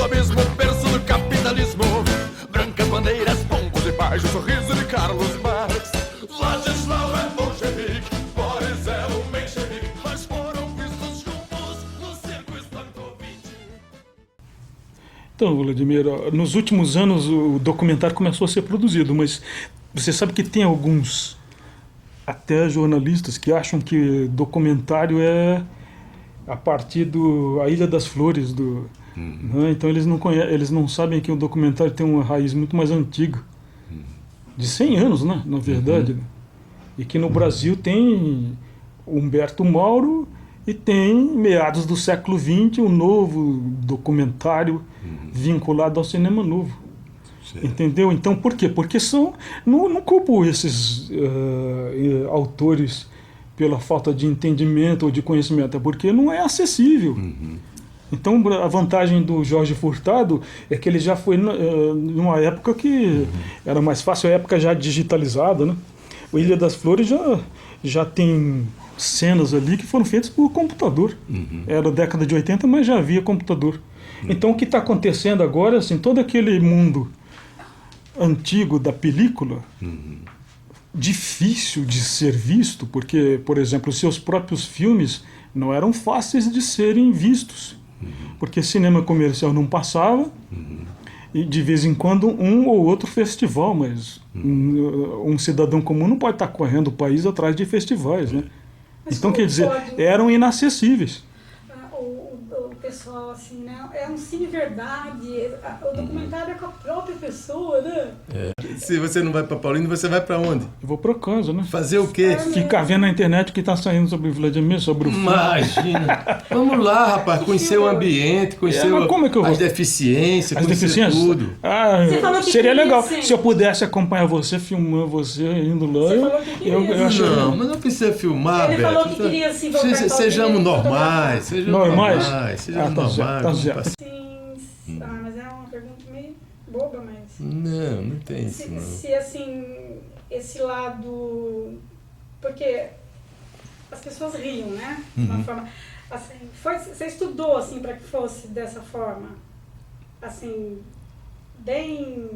do abismo, berço do capitalismo. Brancas bandeiras, pompos e baixo sorriso de Carlos Marx. Władysław é bolchevique, Boris é o menchevique, mas foram vistos juntos no circo Stankovic. Então, Vladimir, nos últimos anos o documentário começou a ser produzido, mas você sabe que tem alguns, até jornalistas, que acham que documentário é a partir A Ilha das Flores. Né? Então eles não sabem que o documentário tem uma raiz muito mais antiga, de 100 anos, né? Na verdade. Né? E que no Brasil tem Humberto Mauro e tem, meados do século XX, um novo documentário vinculado ao cinema novo. Certo. Entendeu? Então, por quê? Porque não culpo esses autores pela falta de entendimento ou de conhecimento, é porque não é acessível. Então, a vantagem do Jorge Furtado é que ele já foi numa época que era mais fácil, a época já digitalizada, né? O Ilha das Flores já tem cenas ali que foram feitas por computador. Era a década de 80, mas já havia computador. Então, o que está acontecendo agora, assim, todo aquele mundo antigo da película, difícil de ser visto, porque, por exemplo, os seus próprios filmes não eram fáceis de serem vistos, porque cinema comercial não passava, e de vez em quando um ou outro festival, mas um cidadão comum não pode estar correndo o país atrás de festivais, né? Mas Então, como quer dizer, pode? eram inacessíveis. O pessoal, assim, né? É um cine verdade. O documentário é com a própria pessoa, né? Se você não vai para Paulínia, você vai para onde? Eu vou para casa, né? Fazer o quê? Ficar vendo na internet o que está saindo sobre o Vladimir, sobre o filme. Imagina! Vamos lá, rapaz, conhecer o ambiente, conhecer mas como é que eu vou? as deficiências, As conhecer deficiências? tudo. Você falou que Seria queria, legal sim. se eu pudesse acompanhar você, filmando você, indo lá. Você falou que queria, eu achei Não, mas não precisa filmar, Ele Beto. falou que queria se voltar pra Sejamos Paulínia, normais, sejamos Normais? normais, sejamos Tá certo, normais. tá vamos certo. passar. Sim, mas é uma pergunta meio boba, mas... Não tem isso, não. Se assim, esse lado... Porque as pessoas riam, né? De uma forma... Assim, você estudou, assim, para que fosse dessa forma? Assim, bem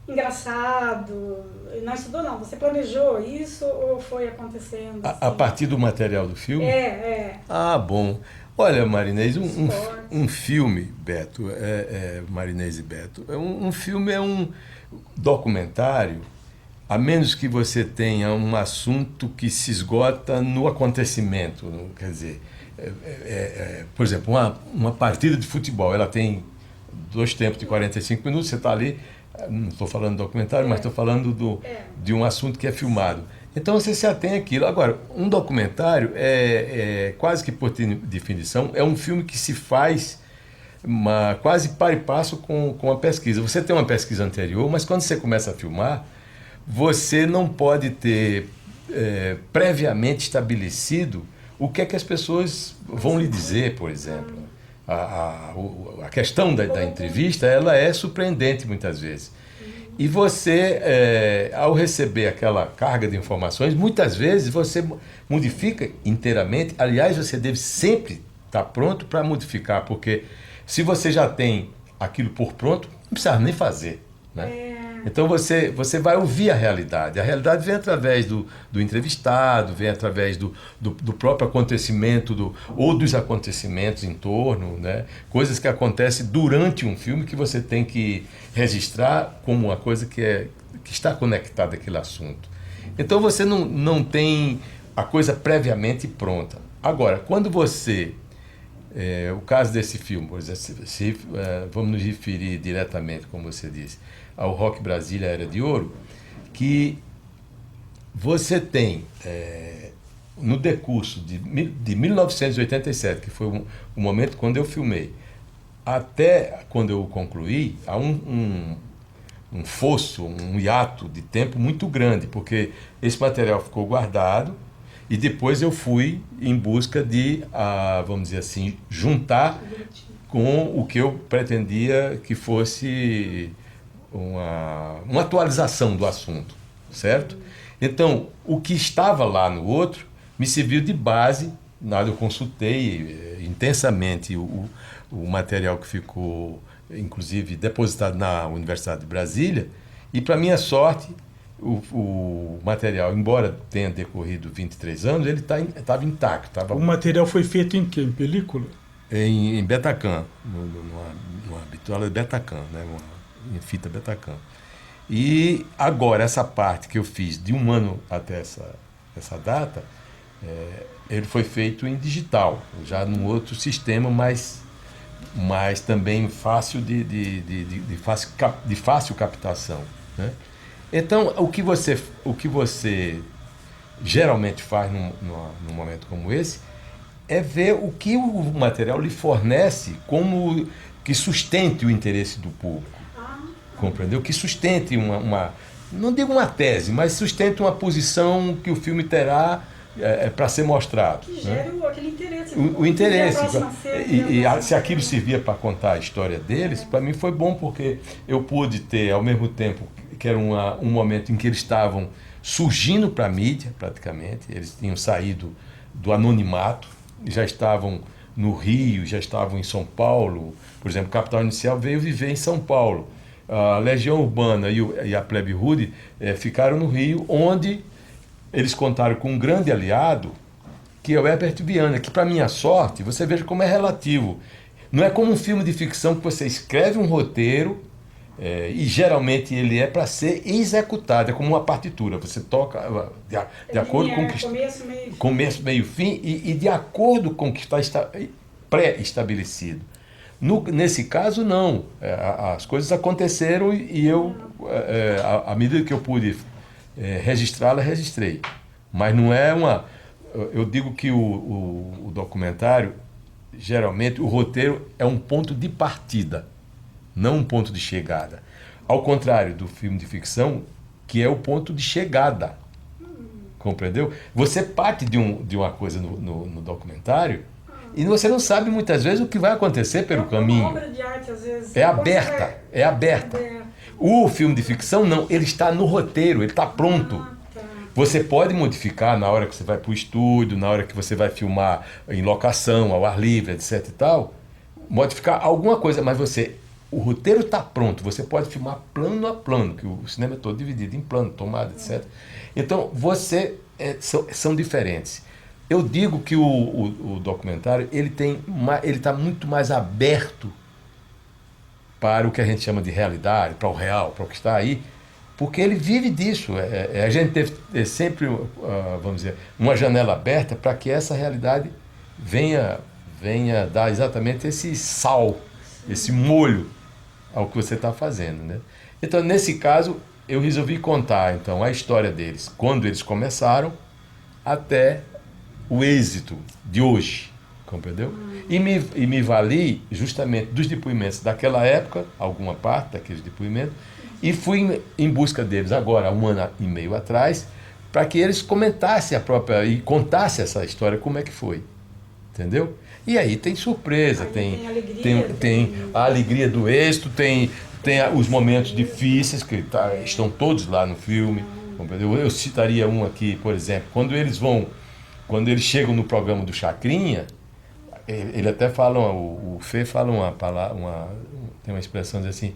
engraçado? Não estudou, não. Você planejou isso ou foi acontecendo? A Assim? partir do material do filme? É. Ah, bom. Olha, Marinês, Esporte. um filme, Beto, Marinês e Beto, um filme é um documentário, a menos que você tenha um assunto que se esgota no acontecimento. Quer dizer, por exemplo, uma partida de futebol, ela tem 2 tempos de 45 minutos, você está ali, não estou falando do documentário, mas estou falando de um assunto que é filmado. Então você se atém àquilo. Agora, um documentário quase que por definição, é um filme que se faz quase par e passo com a pesquisa. Você tem uma pesquisa anterior, mas quando você começa a filmar, você não pode ter previamente estabelecido o que é que as pessoas vão lhe dizer, por exemplo. A questão da entrevista, ela é surpreendente muitas vezes. E você, ao receber aquela carga de informações, muitas vezes você modifica inteiramente. Aliás, você deve sempre estar pronto para modificar, porque se você já tem aquilo por pronto, não precisa nem fazer, né? Então você vai ouvir a realidade. A realidade vem através do entrevistado, vem através do próprio acontecimento, ou dos acontecimentos em torno, né? Coisas que acontecem durante um filme que você tem que registrar como uma coisa que está conectada àquele assunto. Então você não tem a coisa previamente pronta. Agora, quando você... o caso desse filme, por exemplo, vamos nos referir diretamente, como você disse, ao Rock Brasília Era de Ouro, que você tem, no decurso de 1987, que foi o momento quando eu filmei, até quando eu concluí, há um fosso, um hiato de tempo muito grande, porque esse material ficou guardado e depois eu fui em busca de, vamos dizer assim, juntar com o que eu pretendia que fosse uma atualização do assunto, certo? Então, o que estava lá no outro me serviu de base. Eu consultei intensamente o material que ficou, inclusive, depositado na Universidade de Brasília, e, para minha sorte, o material, embora tenha decorrido 23 anos, ele estava intacto. O material foi feito em quê? Em película? Em Betacam, numa bitola de Betacam, né? Em fita Betacam. E agora, essa parte que eu fiz de um ano até essa data, ele foi feito em digital, já num outro sistema, mas também fácil de fácil captação, né? Então, o que você geralmente faz num momento como esse é ver o que o material lhe fornece como que sustente o interesse do público. Compreendeu? Que sustente não digo uma tese, mas sustente uma posição que o filme terá para ser mostrado. Que gere aquele interesse. O interesse. E Se aquilo servia para contar a história deles, para mim foi bom, porque eu pude ter, ao mesmo tempo, que era um momento em que eles estavam surgindo para a mídia, praticamente. Eles tinham saído do anonimato, já estavam no Rio, já estavam em São Paulo. Por exemplo, Capital Inicial veio viver em São Paulo. A Legião Urbana e a Plebe Rude ficaram no Rio, onde eles contaram com um grande aliado, que é o Herbert Viana, que, para minha sorte, você veja como é relativo. Não é como um filme de ficção que você escreve um roteiro e geralmente ele é para ser executado, é como uma partitura. Você toca de acordo com o que começo, meio, fim e de acordo com o que está pré-estabelecido. Nesse caso, não. As coisas aconteceram e eu, à medida que eu pude registrá-la, registrei. Mas não é uma... Eu digo que o documentário, geralmente, o roteiro é um ponto de partida, não um ponto de chegada. Ao contrário do filme de ficção, que é o ponto de chegada. Compreendeu? Você parte de uma coisa no documentário e você não sabe muitas vezes o que vai acontecer pelo caminho. Uma obra de arte, às vezes. É aberta. O filme de ficção, não, ele está no roteiro, ele está pronto. Você pode modificar na hora que você vai para o estúdio, na hora que você vai filmar em locação, ao ar livre, etc e tal, modificar alguma coisa, mas o roteiro está pronto, você pode filmar plano a plano, que o cinema é todo dividido em plano, tomada, etc. Então, são diferentes. Eu digo que o documentário ele está muito mais aberto para o que a gente chama de realidade, para o real, para o que está aí, porque ele vive disso. A gente teve sempre, vamos dizer, uma janela aberta para que essa realidade venha dar exatamente esse sal, esse molho ao que você está fazendo, né? Então, nesse caso, eu resolvi contar então a história deles, quando eles começaram, até o êxito de hoje, compreendeu? E me vali justamente dos depoimentos daquela época, alguma parte daqueles depoimentos, e fui em busca deles agora, 1 ano e meio atrás, para que eles comentassem e contassem essa história, como é que foi, entendeu? E aí tem surpresa, tem a alegria do êxito, tem os momentos difíceis, que estão todos lá no filme, compreendeu? Eu citaria um aqui, por exemplo, quando eles chegam no programa do Chacrinha, ele até fala, o Fê fala tem uma expressão assim,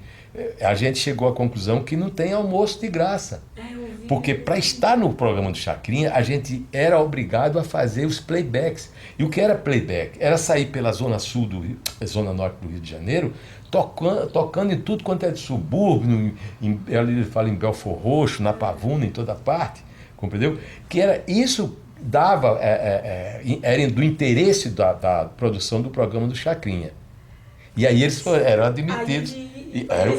a gente chegou à conclusão que não tem almoço de graça. Porque para estar no programa do Chacrinha, a gente era obrigado a fazer os playbacks. E o que era playback? Era sair pela zona sul zona norte do Rio de Janeiro, tocando em tudo quanto é de subúrbio, ele fala em Belfor Roxo, na Pavuna, em toda parte, compreendeu? Que era isso... era do interesse da produção do programa do Chacrinha. E aí eles eram admitidos,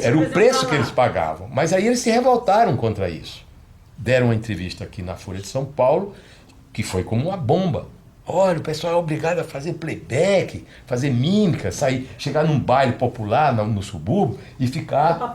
era o preço que eles pagavam. Mas aí eles se revoltaram contra isso. Deram uma entrevista aqui na Folha de São Paulo, que foi como uma bomba. Olha, o pessoal é obrigado a fazer playback, fazer mímica, chegar num baile popular no subúrbio e ficar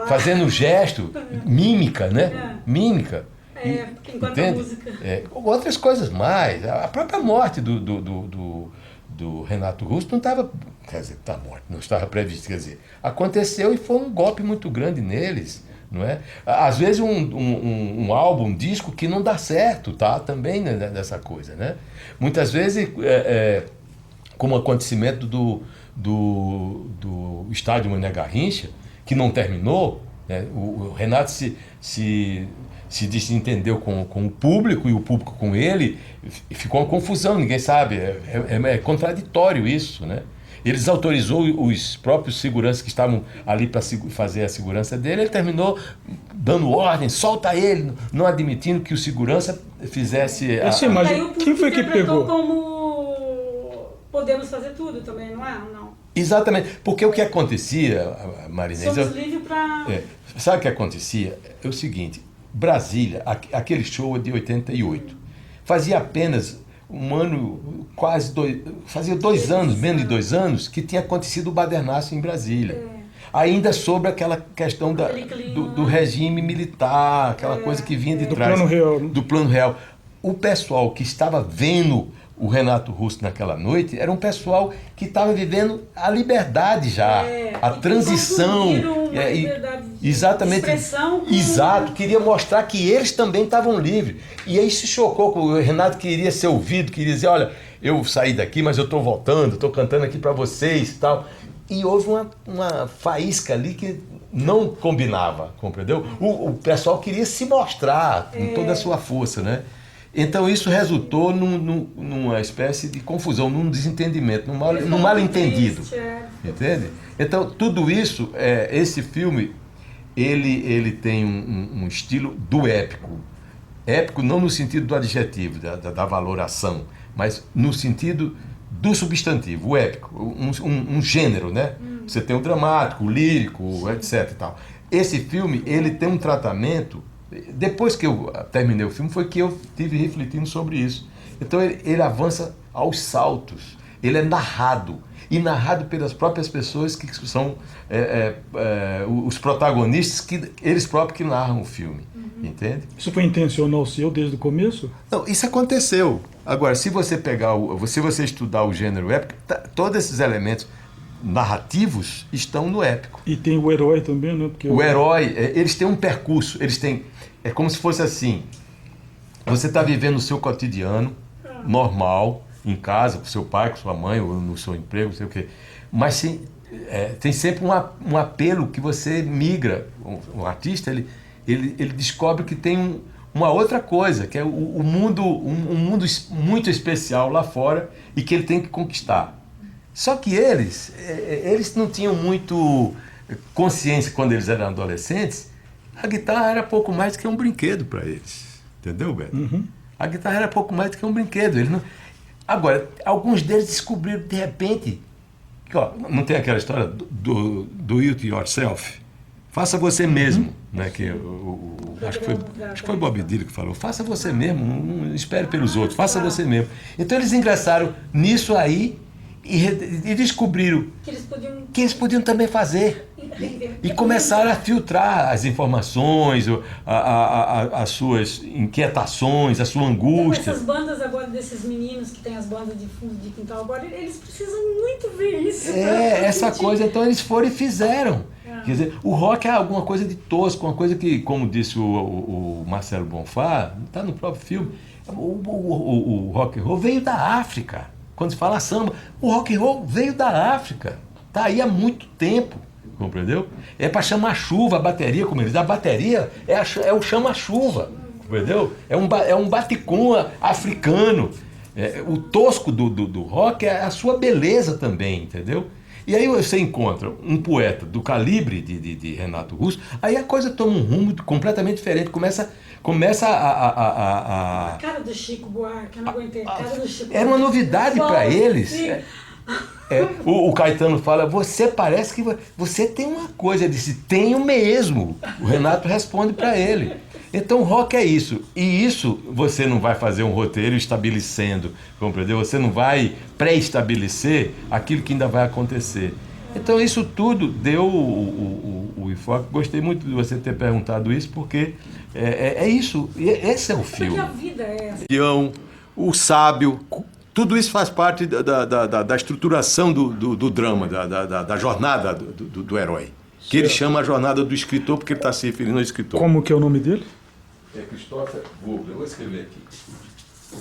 fazendo gesto, mímica, né? Mímica. Enquanto a música. Outras coisas mais. A própria morte do Renato Russo não estava... Quer dizer, está morto, não estava previsto. Quer dizer, aconteceu e foi um golpe muito grande neles. Não é? Às vezes um álbum, um disco que não dá certo, tá? Também dessa coisa, né? Muitas vezes, como o acontecimento do do estádio Mané Garrincha, que não terminou, né? O Renato se desentendeu com o público e o público com ele, e ficou uma confusão, ninguém sabe, é contraditório isso, né? Eles autorizou os próprios seguranças que estavam ali para fazer a segurança dele, ele terminou dando ordem, solta ele, não admitindo que o segurança fizesse... Essa imagem, Daí o quem foi que interpretou pegou? como podemos fazer tudo também, não é? Não. Exatamente, porque o que acontecia, Marinês... Somos livres para... Sabe o que acontecia? É o seguinte, Brasília, aquele show é de 88, fazia apenas um ano, fazia 2 anos, menos de 2 anos, que tinha acontecido o Badernaço em Brasília. Ainda sobre aquela questão do regime militar, aquela coisa que vinha de trás. Plano real, né? Do plano real. O pessoal que estava vendo o Renato Russo naquela noite era um pessoal que estava vivendo a liberdade já, a transição. Exatamente. Exato, queria mostrar que eles também estavam livres. E aí se chocou, o Renato queria ser ouvido, queria dizer, olha, eu saí daqui, mas eu estou voltando, estou cantando aqui para vocês e tal. E houve uma faísca ali que não combinava, compreendeu? O pessoal queria se mostrar com toda a sua força, né? Então isso resultou numa espécie de confusão, num desentendimento, num mal-entendido. Entende? Então tudo isso, esse filme, ele tem um estilo do épico. Épico não no sentido do adjetivo, da valoração, mas no sentido do substantivo, o épico, um gênero, né? Você tem o dramático, o lírico, etc. E tal. Esse filme, ele tem um tratamento. Depois que eu terminei o filme, foi que eu estive refletindo sobre isso. Então ele avança aos saltos, ele é narrado, e narrado pelas próprias pessoas que são os protagonistas, que eles próprios que narram o filme, entende? Isso foi intencional seu desde o começo? Não, isso aconteceu. Agora, se você pegar, se você estudar o gênero épico, todos esses elementos narrativos estão no épico. E tem o herói também, né? Porque o herói, eles têm um percurso, eles têm... É como se fosse assim, você está vivendo o seu cotidiano, normal, em casa, com seu pai, com sua mãe, ou no seu emprego, não sei o quê. Mas tem sempre um apelo que você migra. O artista, ele descobre que tem uma outra coisa, que é um mundo muito especial lá fora e que ele tem que conquistar. Só que eles não tinham muito consciência quando eles eram adolescentes. A guitarra era pouco mais do que um brinquedo para eles. Entendeu, Beto? A guitarra era pouco mais do que um brinquedo. Eles não... Agora, alguns deles descobriram de repente que, não tem aquela história do it yourself? Faça você mesmo. Né? Que acho que foi Bob Dylan que falou. Faça você mesmo, não espere pelos outros. Faça você mesmo. Então eles ingressaram nisso aí e descobriram que eles podiam também fazer. E começaram a filtrar as informações, as suas inquietações, a sua angústia. Então, essas bandas agora, desses meninos que tem as bandas de fundo de quintal agora, eles precisam muito ver isso. Essa coisa, então eles foram e fizeram. Quer dizer, o rock é alguma coisa de tosco, uma coisa que, como disse o Marcelo Bonfá, está no próprio filme, o rock and roll veio da África. Quando se fala samba, o rock and roll veio da África. Está aí há muito tempo. Compreendeu? É para chamar chuva a bateria, como eles dizem. A bateria é o chama-chuva, compreendeu? É um baticum africano. O tosco do rock é a sua beleza também, entendeu? E aí você encontra um poeta do calibre de Renato Russo, aí a coisa toma um rumo completamente diferente. Começa a cara do Chico Buarque, eu não aguentei. A cara do Chico era uma novidade para eles. O Caetano fala, você parece que você tem uma coisa. Ele disse, tenho mesmo. O Renato responde para ele. Então o rock é isso. E isso você não vai fazer um roteiro estabelecendo, compreendeu? Você não vai pré-estabelecer aquilo que ainda vai acontecer. Então isso tudo deu o enfoque. Gostei muito de você ter perguntado isso, porque é isso. Esse é o filme. Porque a vida é essa. O sábio... Tudo isso faz parte da estruturação do drama, da jornada do herói. Que ele chama a jornada do escritor, porque ele está se referindo ao escritor. Como que é o nome dele? É Christopher Vogler. Eu vou escrever aqui. Estou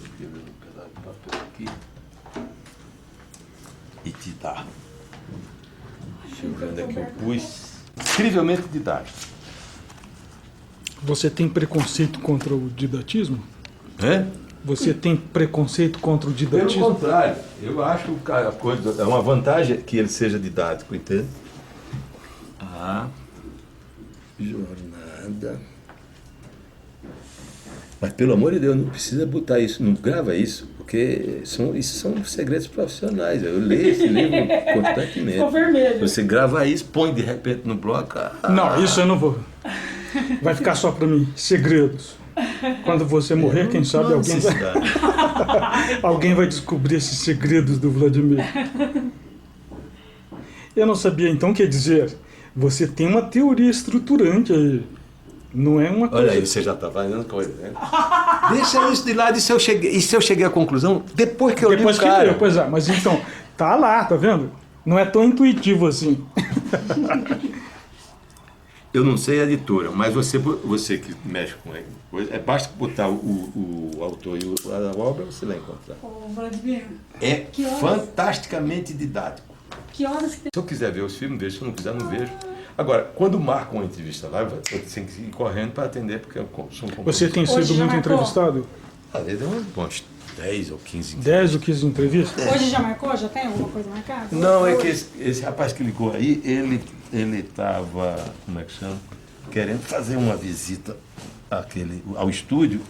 escrevendo um pedaço de papel aqui. e te dar. Deixa eu ver onde é que eu pus. Incrivelmente didático. Você tem preconceito contra o didatismo? É? Você tem preconceito contra o Pelo didatismo? contrário, eu acho a coisa, é uma vantagem que ele seja didático, entende? A jornada. Mas pelo amor de Deus, não precisa botar isso, não grava isso, porque isso são segredos profissionais. Eu leio esse livro constantemente. Ficou vermelho. Você grava isso, põe de repente no bloco. Não, isso eu não vou. Vai ficar só para mim. Segredos. Quando você morrer, quem sabe Não alguém vai, necessidade. alguém vai descobrir esses segredos do Vladimir. Eu não sabia, então, quer dizer, você tem uma teoria estruturante aí. Não é uma coisa... Olha aí, você já está fazendo coisa, né? Deixa isso de lado, e se eu cheguei à conclusão, depois que eu Depois li o que cara. deu, pois é. Mas então, tá lá, tá vendo? Não é tão intuitivo assim. Eu não sei a editora, mas você que mexe com ele, basta botar o autor e a obra, você vai encontrar. Ô, Vladimir, É Que horas? fantasticamente didático. que horas que tem? Se eu quiser ver os filmes, vejo. Se eu não quiser, não vejo. Agora, quando marcam uma entrevista lá, eu tenho que ir correndo para atender, porque eu sou um compromisso. Você tem Hoje sido já muito marcou? entrevistado? Às vezes uns 10 ou 15. 10 ou 15 entrevistas? Hoje já marcou? Já tem alguma coisa marcada? Não, é Hoje? que esse rapaz que ligou aí, ele estava, como é que chama? Querendo fazer uma visita ao estúdio,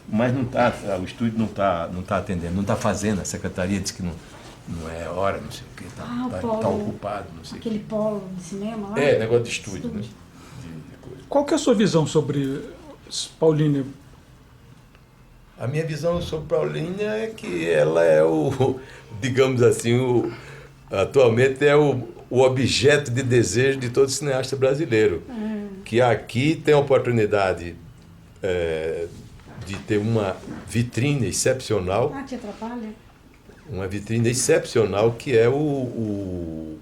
mas o estúdio não tá atendendo, não está fazendo. A secretaria disse que não é hora, não sei o que, Ah, o tá polo. ocupado, não sei o que. Aquele polo de cinema lá? É, negócio de estúdio, né? De coisa. Qual que é a sua visão sobre Paulínia? A minha visão sobre Paulínia é que ela é digamos assim, atualmente é o objeto de desejo de todo cineasta brasileiro. Que aqui tem a oportunidade de ter uma vitrine excepcional, Ah, te atrapalha? uma vitrine excepcional que é o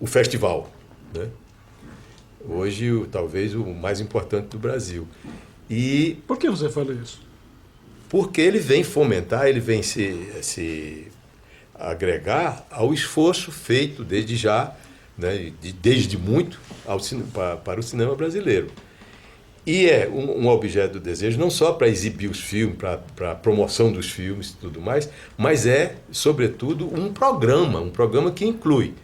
festival, né? Hoje, talvez o mais importante do Brasil. E Por que você fala isso? porque ele vem fomentar, ele vem se agregar ao esforço feito desde já, né, desde muito, para o cinema brasileiro. E é um objeto do desejo não só para exibir os filmes, para a promoção dos filmes e tudo mais, mas é, sobretudo, um programa que inclui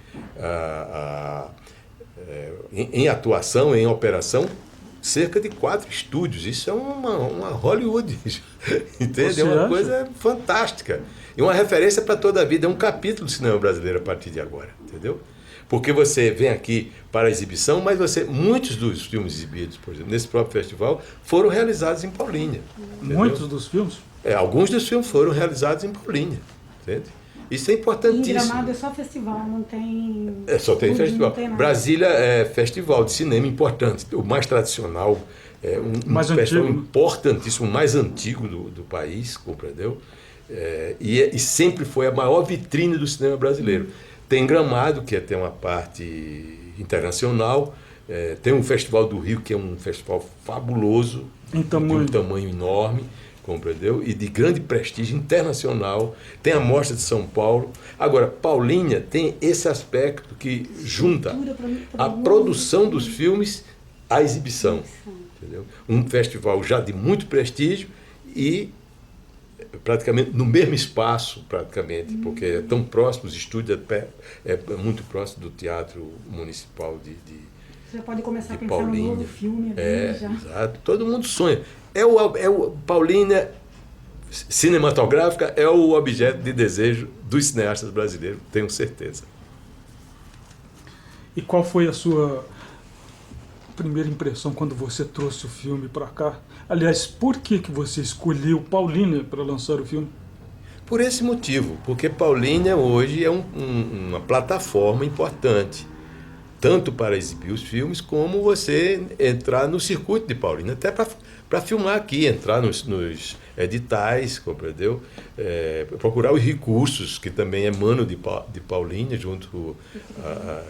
em atuação, em operação, cerca de 4 estúdios. Isso é uma Hollywood, entende? Você É uma acha? coisa fantástica. E uma referência para toda a vida. É um capítulo do cinema brasileiro a partir de agora, entendeu? Porque você vem aqui para a exibição, mas muitos dos filmes exibidos, por exemplo, nesse próprio festival, foram realizados em Paulínia. Entendeu? Muitos dos filmes? Alguns dos filmes foram realizados em Paulínia, entende? Isso é Em importantíssimo. Gramado é só festival, não tem... Só tem estúdio, festival. não tem nada. Brasília é festival de cinema importante, o mais tradicional, Mais festival antigo. importantíssimo, o mais antigo do país, compreendeu? E sempre foi a maior vitrine do cinema brasileiro. Tem Gramado, que tem uma parte internacional, tem um Festival do Rio, que é um festival fabuloso, Em tamanho. de um tamanho enorme, compreendeu? E de grande prestígio internacional. Tem a Mostra de São Paulo. Agora, Paulínia tem esse aspecto que junta a produção dos filmes à exibição. Entendeu? Um festival já de muito prestígio e praticamente no mesmo espaço, praticamente, porque é tão próximo, os estúdios é muito próximo do Teatro Municipal de Você já pode começar a de pensar num Paulínia. novo filme ali já. Exato. Todo mundo sonha. Paulínia cinematográfica é o objeto de desejo dos cineastas brasileiros, tenho certeza. E qual foi a sua primeira impressão quando você trouxe o filme para cá? Aliás, por que você escolheu Paulínia para lançar o filme? Por esse motivo, porque Paulínia hoje é uma plataforma importante, tanto para exibir os filmes, como você entrar no circuito de Paulínia, até para filmar aqui, entrar nos editais, compreendeu? Procurar os recursos, que também emanam de Paulínia, junto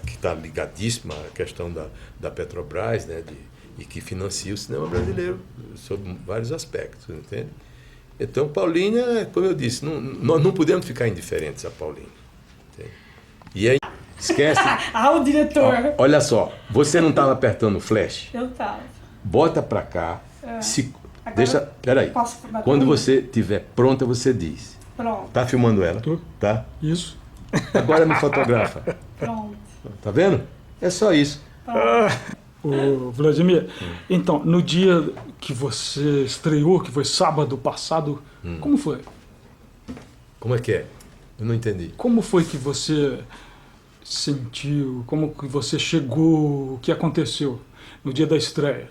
que está ligadíssima à questão da Petrobras, né? E que financia o cinema brasileiro, sob vários aspectos, entende? Então, Paulínia, como eu disse, nós não podemos ficar indiferentes a Paulínia. Entende? E aí, esquece. Ah, o diretor. Olha só, você não estava apertando o flash? Eu tava. Bota pra cá. Agora Deixa. Peraí. posso filmar Quando tudo? você estiver pronta, você diz. Pronto, Tá filmando ela? Tô. Tá? Isso. Agora me fotografa. pronto. Tá vendo? É só isso. Ô, Vladimir, então, no dia que você estreou, que foi sábado passado, como foi? Como é que é? Eu não entendi. Como foi que você sentiu? Como que você chegou? O que aconteceu no dia da estreia?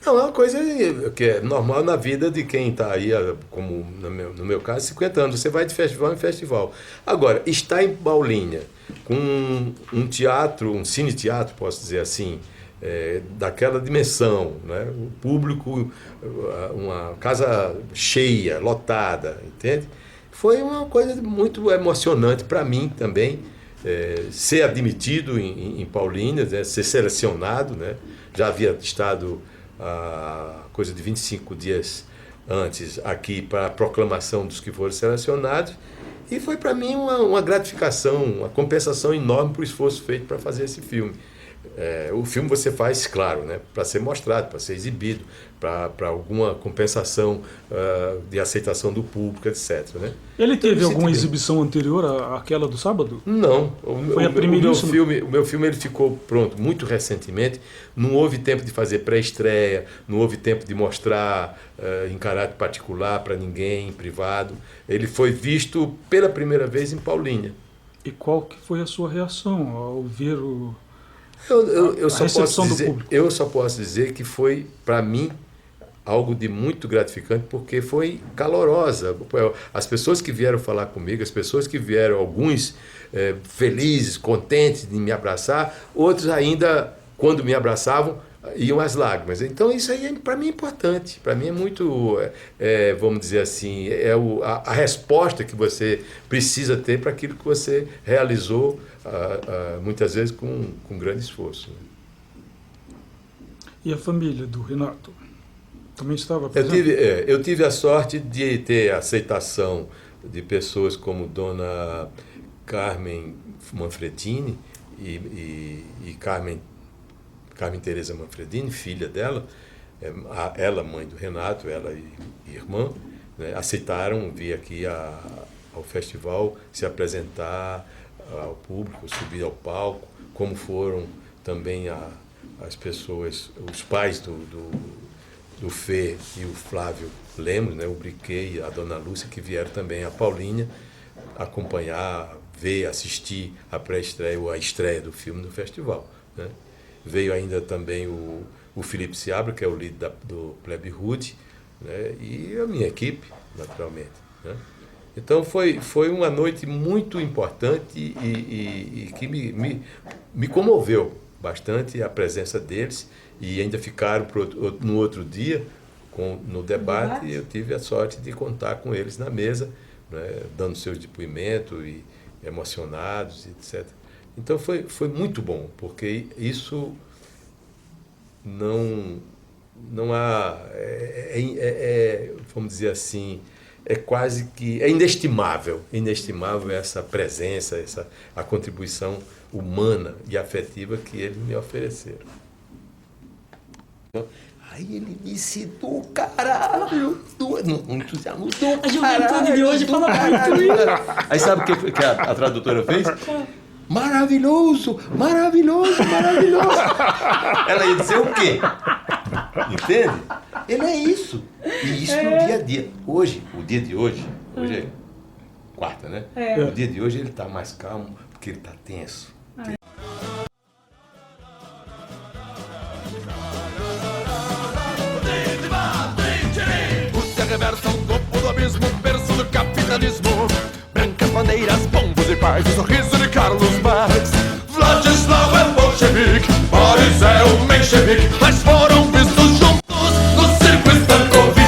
Não, é uma coisa que é normal na vida de quem está aí, como no meu caso, 50 anos. Você vai de festival em festival. Agora, estar em Paulínia com um teatro, um cine-teatro, posso dizer assim, daquela dimensão, né? O público, uma casa cheia, lotada, entende? Foi uma coisa muito emocionante para mim também, ser admitido em Paulínia, né? Ser selecionado, né? Já havia estado coisa de 25 dias antes aqui para a proclamação dos que foram selecionados, e foi para mim uma gratificação, uma compensação enorme para o esforço feito para fazer esse filme. O filme você faz, claro, né, para ser mostrado, para ser exibido, para alguma compensação de aceitação do público, etc. Né? Ele teve Então, alguma bem. exibição anterior àquela do sábado? Não. Foi a primeiríssima? O meu filme ele ficou pronto muito recentemente. Não houve tempo de fazer pré-estreia, não houve tempo de mostrar em caráter particular para ninguém, em privado. Ele foi visto pela primeira vez em Paulínia. E qual que foi a sua reação ao ver Eu a só recepção posso do dizer, público? eu só posso dizer que foi, para mim, algo de muito gratificante, porque foi calorosa. As pessoas que vieram falar comigo, as pessoas que vieram, alguns felizes, contentes de me abraçar, outros ainda, quando me abraçavam, iam às lágrimas. Então isso aí para mim é importante, para mim é muito, vamos dizer assim, a resposta que você precisa ter para aquilo que você realizou, muitas vezes com grande esforço. E a família do Renato? Também estava presente? Eu tive a sorte de ter a aceitação de pessoas como Dona Carmen Manfredini e Carmen Teresa Manfredini, filha dela, ela, mãe do Renato, ela e irmã, né, aceitaram vir aqui ao festival, se apresentar ao público, subir ao palco, como foram também as pessoas, os pais do Fê e o Flávio Lemos, né, o Briquet e a Dona Lúcia, que vieram também a Paulínia acompanhar, ver, assistir a pré-estreia ou a estreia do filme no festival. Né? Veio ainda também o Felipe Seabra, que é o líder do Plebe Rude, né? E a minha equipe, naturalmente. Né? Então foi uma noite muito importante e que me comoveu bastante a presença deles, e ainda ficaram no outro dia no debate, e eu tive a sorte de contar com eles na mesa, né? Dando seus depoimentos e emocionados, etc. Então foi muito bom, porque isso não há, vamos dizer assim, é quase que, é inestimável essa presença, a contribuição humana e afetiva que eles me ofereceram. Aí ele disse do caralho, no entusiasmo do caralho. A juventude de hoje fala caralho, muito isso. Aí sabe o que a tradutora fez? Maravilhoso, maravilhoso, maravilhoso. Ela ia dizer o quê? Entende? Ele é isso. E isso no dia a dia. Hoje, o dia de hoje é quarta, né? O dia de hoje ele está mais calmo, porque ele está tenso. Rússia reversa um topo do abismo, berço do capitalismo. Brancas bandeiras, pombos e pais, o sorriso de Carlos Marx. Vladislau é bolchevique, Boris é o menchevique, mas foram vistos juntos no circo Stankovic.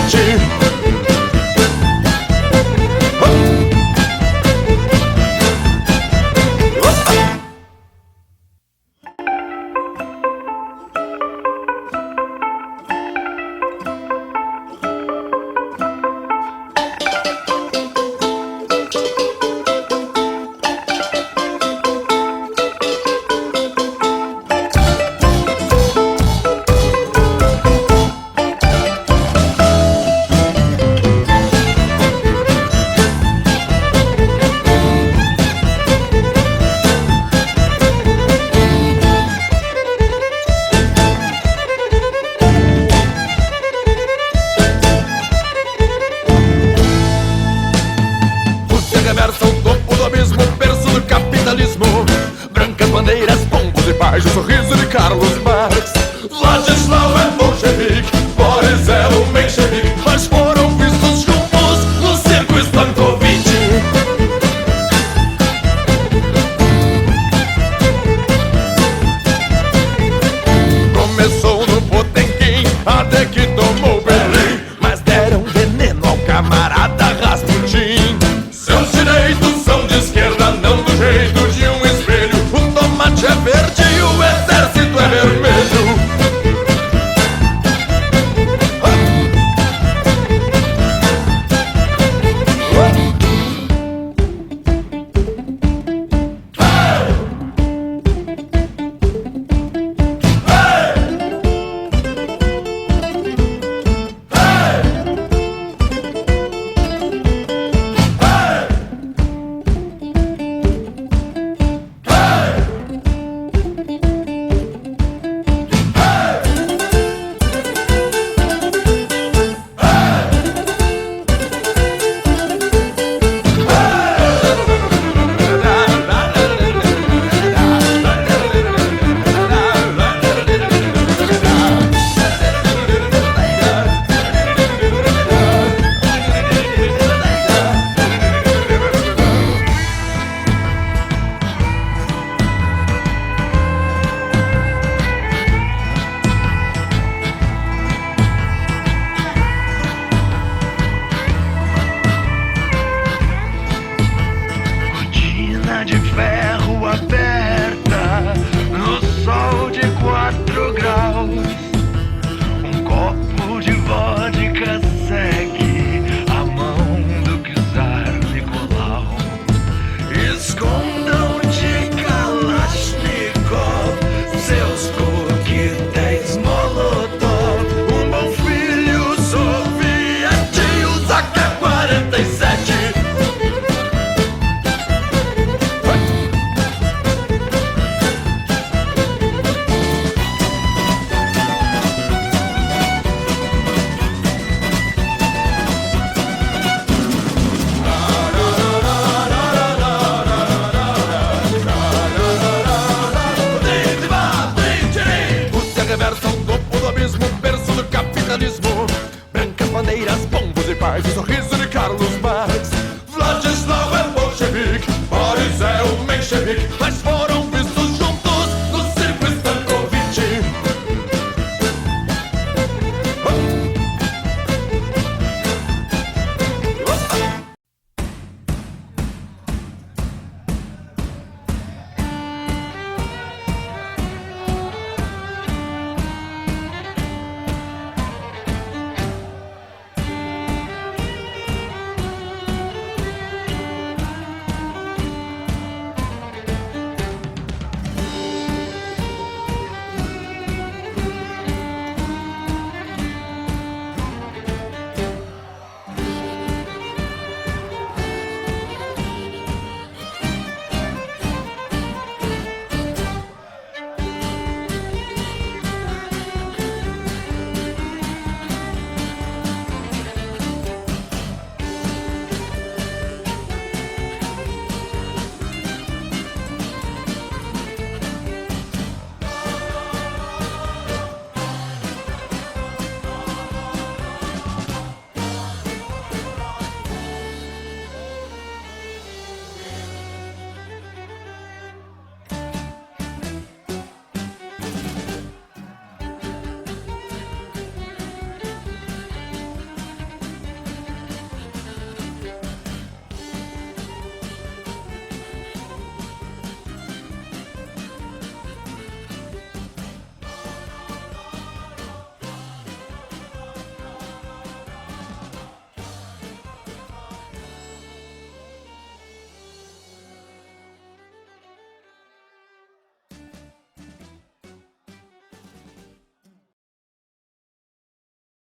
Porta de ferro aberta no sol de 4 graus. Um copo de vodka segue a mão do czar Nicolau. Escondam de Kalashnikov seus coquetéis Molotov. Um bom filho soviete usa AK-47. Reversa ao topo do abismo, berço do capitalismo. Brancas bandeiras, bombos e paz, o sorriso de Carlos Marx. Vladislav é bolchevique, Boris é o menchevique.